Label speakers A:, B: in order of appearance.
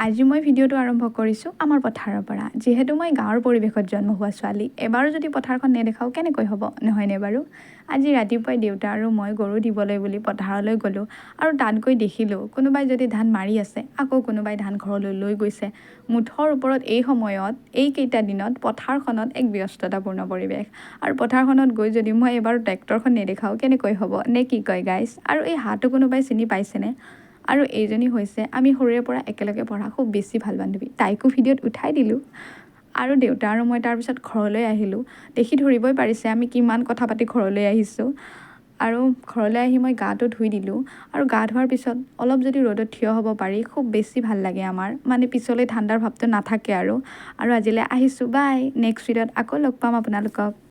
A: আজি মই ভিডিঅ'টো আৰম্ভ কৰিছোঁ আমাৰ পথাৰৰ পৰা। যিহেতু মই গাঁৱৰ পৰিৱেশত জন্ম হোৱা ছোৱালী, এবাৰো যদি পথাৰখন নেদেখাওঁ কেনেকৈ হ'ব, নহয়নে বাৰু? আজি ৰাতিপুৱাই দেউতা আৰু মই গৰু দিবলৈ বুলি পথাৰলৈ গ'লোঁ আৰু তাত গৈ দেখিলোঁ কোনোবাই যদি ধান মাৰি আছে, আকৌ কোনোবাই ধান ঘৰলৈ লৈ গৈছে। মুঠৰ ওপৰত এই সময়ত, এইকেইটা দিনত পথাৰখনত এক ব্যস্ততাপূৰ্ণ পৰিৱেশ। আৰু পথাৰখনত গৈ যদি মই এবাৰো ট্ৰেক্টৰখন নেদেখাওঁ কেনেকৈ হ'ব, নে কি কয় গাইছ? আৰু এই হাঁহটো কোনোবাই চিনি পাইছেনে? আৰু এইজনী হৈছে আমি সৰুৰে পৰা একেলগে পঢ়া খুব বেছি ভাল বান্ধৱী। তাইকো ভিডিঅ'ত উঠাই দিলোঁ আৰু দেউতা আৰু মই তাৰপিছত ঘৰলৈ আহিলোঁ। দেখি ধৰিবই পাৰিছে আমি কিমান কথা পাতি ঘৰলৈ আহিছোঁ। আৰু ঘৰলৈ আহি মই গাটো ধুই দিলোঁ আৰু গা ধোৱাৰ পিছত অলপ যদি ৰ'দত থিয় হ'ব পাৰি খুব বেছি ভাল লাগে আমাৰ, মানে পিছলৈ ঠাণ্ডাৰ ভাৱটো নাথাকে আৰু আজিলৈ আহিছোঁ, বাই। নেক্সট ভিডিঅ'ত আকৌ লগ পাম আপোনালোকক।